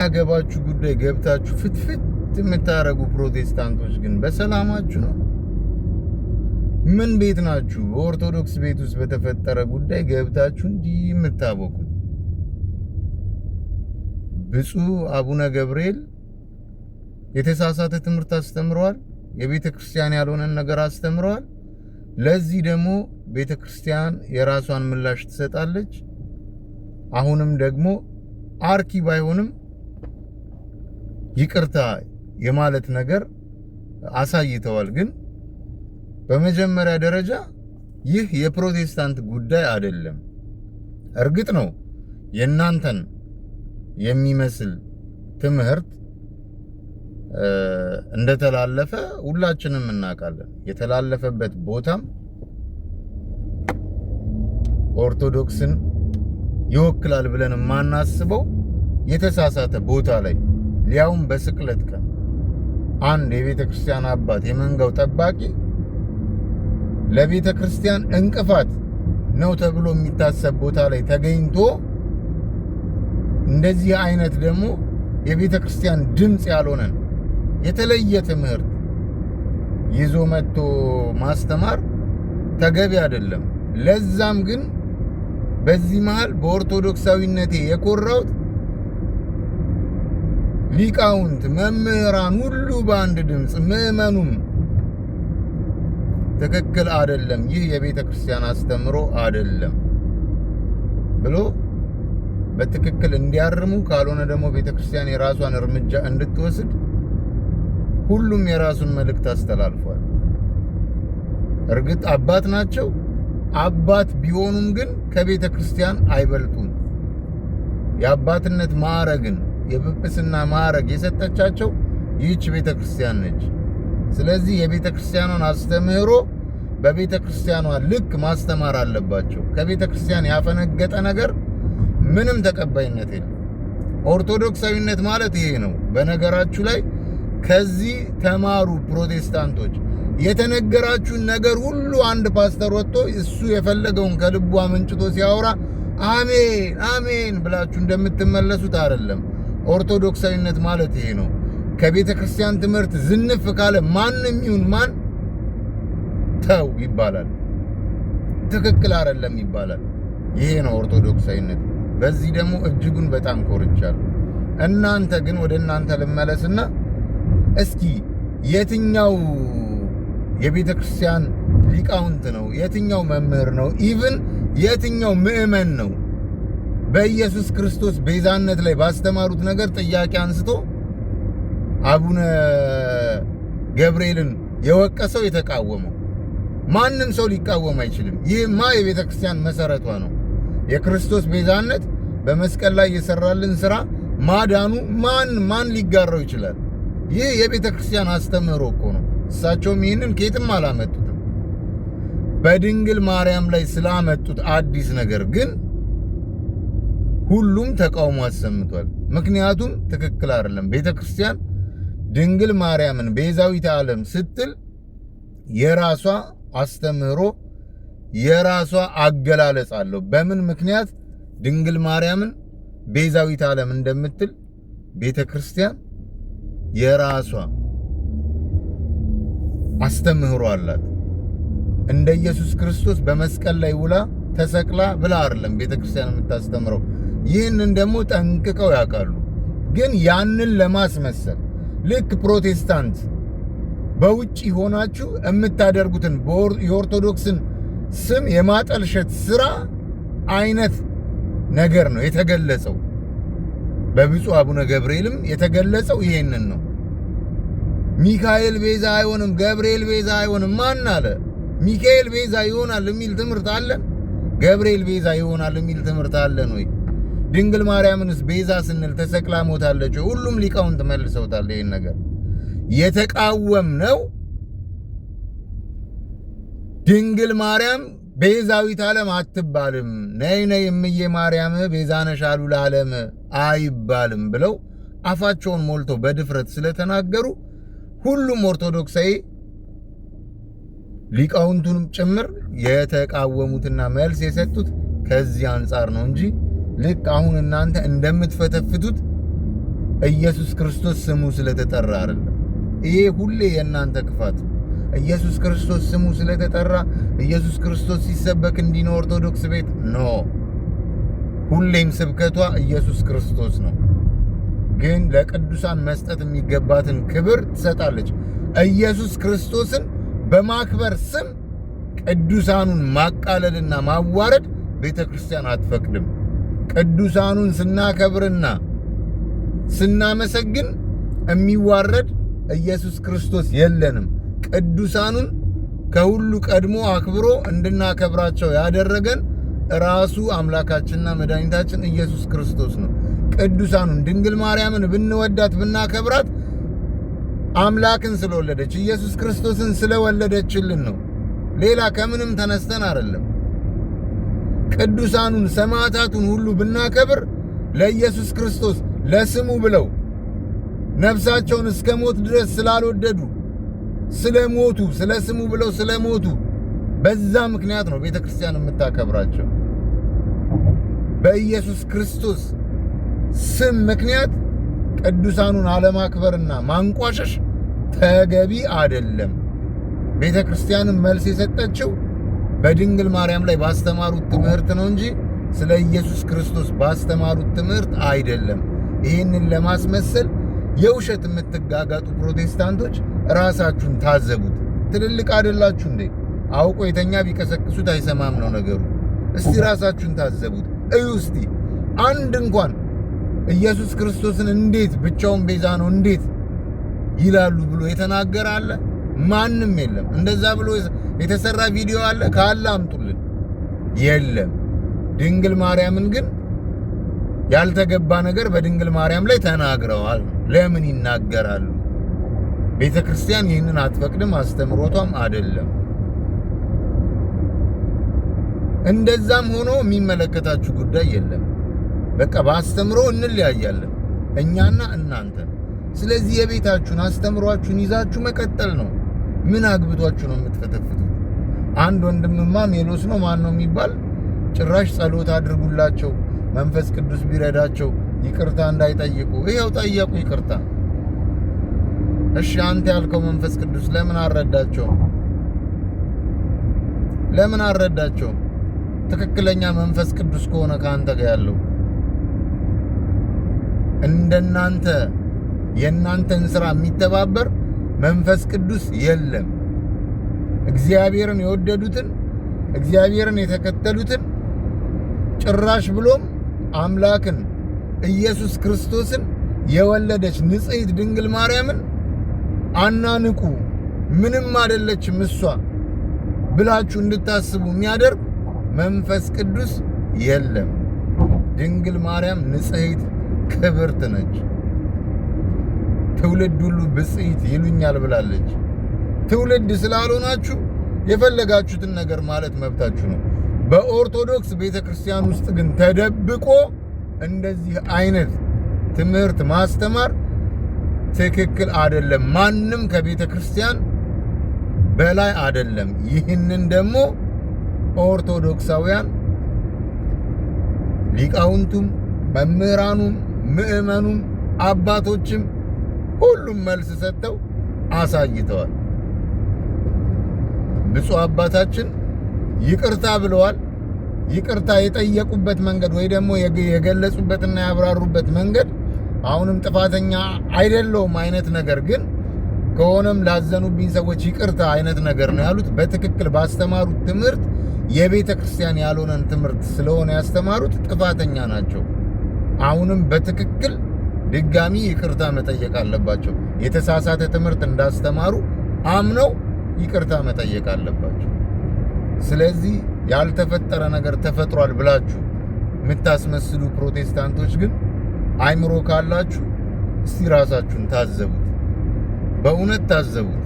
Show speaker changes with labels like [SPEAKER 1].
[SPEAKER 1] ያገባችሁ ጉዳይ ገብታችሁ ፍትፍት የምታረጉ ፕሮቴስታንቶች ግን በሰላማችሁ ነው? ምን ቤት ናችሁ? በኦርቶዶክስ ቤት ውስጥ በተፈጠረ ጉዳይ ገብታችሁ እንዲህ የምታቦኩት? ብፁዕ አቡነ ገብርኤል የተሳሳተ ትምህርት አስተምረዋል። የቤተ ክርስቲያን ያልሆነን ነገር አስተምረዋል። ለዚህ ደግሞ ቤተ ክርስቲያን የራሷን ምላሽ ትሰጣለች። አሁንም ደግሞ አርኪ ባይሆንም ይቅርታ የማለት ነገር አሳይተዋል። ግን በመጀመሪያ ደረጃ ይህ የፕሮቴስታንት ጉዳይ አይደለም። እርግጥ ነው የናንተን የሚመስል ትምህርት እንደተላለፈ ሁላችንም እናውቃለን። የተላለፈበት ቦታም ኦርቶዶክስን ይወክላል ብለን የማናስበው የተሳሳተ ቦታ ላይ ሊያውም በስቅለት ቀን አንድ የቤተ ክርስቲያን አባት የመንጋው ጠባቂ ለቤተ ክርስቲያን እንቅፋት ነው ተብሎ የሚታሰብ ቦታ ላይ ተገኝቶ እንደዚህ አይነት ደግሞ የቤተ ክርስቲያን ድምጽ ያልሆነን የተለየ ትምህርት ይዞ መጥቶ ማስተማር ተገቢ አይደለም። ለዛም ግን በዚህ መሃል በኦርቶዶክሳዊነቴ የኮራውት ሊቃውንት መምህራን ሁሉ በአንድ ድምጽ ምዕመኑም ትክክል አይደለም፣ ይህ የቤተ ክርስቲያን አስተምሮ አይደለም ብሎ በትክክል እንዲያርሙ፣ ካልሆነ ደግሞ ቤተ ክርስቲያን የራሷን እርምጃ እንድትወስድ ሁሉም የራሱን መልእክት አስተላልፏል። እርግጥ አባት ናቸው። አባት ቢሆኑም ግን ከቤተ ክርስቲያን አይበልጡም። የአባትነት ማዕረግን የጵጵስና ማዕረግ የሰጠቻቸው ይህች ቤተ ክርስቲያን ነች። ስለዚህ የቤተ ክርስቲያኗን አስተምህሮ በቤተ ክርስቲያኗ ልክ ማስተማር አለባቸው። ከቤተ ክርስቲያን ያፈነገጠ ነገር ምንም ተቀባይነት የለም። ኦርቶዶክሳዊነት ማለት ይሄ ነው። በነገራችሁ ላይ ከዚህ ተማሩ ፕሮቴስታንቶች። የተነገራችሁን ነገር ሁሉ አንድ ፓስተር ወጥቶ እሱ የፈለገውን ከልቡ አመንጭቶ ሲያወራ አሜን አሜን ብላችሁ እንደምትመለሱት አይደለም። ኦርቶዶክሳዊነት ማለት ይሄ ነው። ከቤተ ክርስቲያን ትምህርት ዝንፍ ካለ ማንም ይሁን ማን ተው ይባላል። ትክክል አይደለም ይባላል። ይሄ ነው ኦርቶዶክሳዊነት። በዚህ ደግሞ እጅጉን በጣም ኮርቻለሁ። እናንተ ግን ወደ እናንተ ልመለስና እስኪ የትኛው የቤተ ክርስቲያን ሊቃውንት ነው? የትኛው መምህር ነው? ኢቭን የትኛው ምዕመን ነው በኢየሱስ ክርስቶስ ቤዛነት ላይ ባስተማሩት ነገር ጥያቄ አንስቶ አቡነ ገብርኤልን የወቀሰው የተቃወመው? ማንም ሰው ሊቃወም አይችልም። ይህማ የቤተ ክርስቲያን መሰረቷ ነው። የክርስቶስ ቤዛነት በመስቀል ላይ የሰራልን ስራ ማዳኑ ማን ሊጋራው ይችላል? ይህ የቤተ ክርስቲያን አስተምህሮ እኮ ነው። እሳቸውም ይህንን ከየትም አላመጡትም። በድንግል ማርያም ላይ ስላመጡት አዲስ ነገር ግን ሁሉም ተቃውሞ አሰምቷል። ምክንያቱም ትክክል አይደለም። ቤተ ክርስቲያን ድንግል ማርያምን ቤዛዊተ ዓለም ስትል የራሷ አስተምህሮ የራሷ አገላለጽ አለው። በምን ምክንያት ድንግል ማርያምን ቤዛዊተ ዓለም እንደምትል ቤተ ክርስቲያን የራሷ አስተምህሮ አላት። እንደ ኢየሱስ ክርስቶስ በመስቀል ላይ ውላ ተሰቅላ ብላ አይደለም ቤተ ክርስቲያን የምታስተምረው። ይህንን ደግሞ ጠንቅቀው ያውቃሉ። ግን ያንን ለማስመሰል ልክ ፕሮቴስታንት በውጪ ሆናችሁ የምታደርጉትን የኦርቶዶክስን ስም የማጠልሸት ስራ አይነት ነገር ነው የተገለጸው። በብፁዕ አቡነ ገብርኤልም የተገለጸው ይሄንን ነው። ሚካኤል ቤዛ አይሆንም፣ ገብርኤል ቤዛ አይሆንም። ማን አለ? ሚካኤል ቤዛ ይሆናል የሚል ትምህርት አለን? ገብርኤል ቤዛ ይሆናል የሚል ትምህርት አለን ወይ? ድንግል ማርያምንስ ቤዛ ስንል ተሰቅላ ሞታለች? ሁሉም ሊቃውንት መልሰውታል። ይሄን ነገር የተቃወም ነው። ድንግል ማርያም ቤዛዊት ዓለም አትባልም፣ ነይ ነይ እምዬ ማርያም ቤዛ ነሽ አሉ ለዓለም አይባልም ብለው አፋቸውን ሞልተው በድፍረት ስለተናገሩ ሁሉም ኦርቶዶክሳዊ ሊቃውንቱንም ጭምር የተቃወሙትና መልስ የሰጡት ከዚህ አንጻር ነው እንጂ ልክ አሁን እናንተ እንደምትፈተፍቱት ኢየሱስ ክርስቶስ ስሙ ስለተጠራ አይደለም። ይሄ ሁሌ የእናንተ ክፋት። ኢየሱስ ክርስቶስ ስሙ ስለተጠራ ኢየሱስ ክርስቶስ ሲሰበክ እንዲህ ነው ኦርቶዶክስ ቤት ኖ። ሁሌም ስብከቷ ኢየሱስ ክርስቶስ ነው። ግን ለቅዱሳን መስጠት የሚገባትን ክብር ትሰጣለች። ኢየሱስ ክርስቶስን በማክበር ስም ቅዱሳኑን ማቃለልና ማዋረድ ቤተ ክርስቲያን አትፈቅድም። ቅዱሳኑን ስናከብርና ስናመሰግን የሚዋረድ ኢየሱስ ክርስቶስ የለንም። ቅዱሳኑን ከሁሉ ቀድሞ አክብሮ እንድናከብራቸው ያደረገን ራሱ አምላካችንና መድኃኒታችን ኢየሱስ ክርስቶስ ነው። ቅዱሳኑን ድንግል ማርያምን ብንወዳት ብናከብራት አምላክን ስለወለደች ኢየሱስ ክርስቶስን ስለወለደችልን ነው። ሌላ ከምንም ተነስተን አይደለም። ቅዱሳኑን ሰማዕታቱን ሁሉ ብናከብር ለኢየሱስ ክርስቶስ ለስሙ ብለው ነፍሳቸውን እስከ ሞት ድረስ ስላልወደዱ ስለሞቱ፣ ስለ ስሙ ብለው ስለሞቱ በዛ ምክንያት ነው ቤተ ክርስቲያን የምታከብራቸው። በኢየሱስ ክርስቶስ ስም ምክንያት ቅዱሳኑን አለማክበርና ማንቋሸሽ ተገቢ አይደለም። ቤተ ክርስቲያንም መልስ የሰጠችው በድንግል ማርያም ላይ ባስተማሩት ትምህርት ነው እንጂ ስለ ኢየሱስ ክርስቶስ ባስተማሩት ትምህርት አይደለም። ይህንን ለማስመሰል የውሸት የምትጋጋጡ ፕሮቴስታንቶች ራሳችሁን ታዘቡት። ትልልቅ አይደላችሁ እንዴ? አውቆ የተኛ ቢቀሰቅሱት አይሰማም ነው ነገሩ። እስቲ ራሳችሁን ታዘቡት። እዩ እስቲ አንድ እንኳን ኢየሱስ ክርስቶስን እንዴት ብቻውን ቤዛ ነው እንዴት ይላሉ ብሎ የተናገረ አለ? ማንም የለም። እንደዛ ብሎ የተሰራ ቪዲዮ አለ? ካለ አምጡልን። የለም። ድንግል ማርያምን ግን ያልተገባ ነገር በድንግል ማርያም ላይ ተናግረዋል። ለምን ይናገራሉ? ቤተ ክርስቲያን ይህንን አትፈቅድም፣ አስተምሮቷም አይደለም። እንደዛም ሆኖ የሚመለከታችሁ ጉዳይ የለም። በቃ በአስተምሮ እንለያያለን እኛና እናንተ። ስለዚህ የቤታችሁን አስተምሯችሁን ይዛችሁ መቀጠል ነው። ምን አግብቷችሁ ነው የምትፈተፍቱት? አንድ ወንድምማ ሜሎስ ነው ማን ነው የሚባል ጭራሽ ጸሎት አድርጉላቸው መንፈስ ቅዱስ ቢረዳቸው ይቅርታ እንዳይጠይቁ። ይሄው ጠየቁ ይቅርታ። እሺ አንተ ያልከው መንፈስ ቅዱስ ለምን አረዳቸው? ለምን አረዳቸው? ትክክለኛ መንፈስ ቅዱስ ከሆነ ካንተ ጋር ያለው እንደናንተ የናንተን ስራ የሚተባበር መንፈስ ቅዱስ የለም። እግዚአብሔርን የወደዱትን እግዚአብሔርን የተከተሉትን ጭራሽ ብሎም አምላክን ኢየሱስ ክርስቶስን የወለደች ንጽሕት ድንግል ማርያምን አናንቁ፣ ምንም አይደለችም እሷ ብላችሁ እንድታስቡ የሚያደርግ መንፈስ ቅዱስ የለም። ድንግል ማርያም ንጽሕት ክብርት ነች። ትውልድ ሁሉ ብጽዕት ይሉኛል ብላለች። ትውልድ ስላልሆናችሁ የፈለጋችሁትን ነገር ማለት መብታችሁ ነው። በኦርቶዶክስ ቤተክርስቲያን ውስጥ ግን ተደብቆ እንደዚህ አይነት ትምህርት ማስተማር ትክክል አይደለም። ማንም ከቤተክርስቲያን በላይ አይደለም። ይህንን ደግሞ ኦርቶዶክሳውያን ሊቃውንቱም መምህራኑም ምዕመኑም አባቶችም ሁሉም መልስ ሰጥተው አሳይተዋል። ብፁዕ አባታችን ይቅርታ ብለዋል። ይቅርታ የጠየቁበት መንገድ ወይ ደግሞ የገለጹበትና ያብራሩበት መንገድ አሁንም ጥፋተኛ አይደለሁም አይነት ነገር ግን ከሆነም ላዘኑብኝ ሰዎች ይቅርታ አይነት ነገር ነው ያሉት። በትክክል ባስተማሩት ትምህርት የቤተ ክርስቲያን ያልሆነን ትምህርት ስለሆነ ያስተማሩት ጥፋተኛ ናቸው። አሁንም በትክክል ድጋሚ ይቅርታ መጠየቅ አለባቸው። የተሳሳተ ትምህርት እንዳስተማሩ አምነው ይቅርታ መጠየቅ አለባቸው። ስለዚህ ያልተፈጠረ ነገር ተፈጥሯል ብላችሁ የምታስመስሉ ፕሮቴስታንቶች ግን አይምሮ ካላችሁ እስቲ ራሳችሁን ታዘቡት። በእውነት ታዘቡት።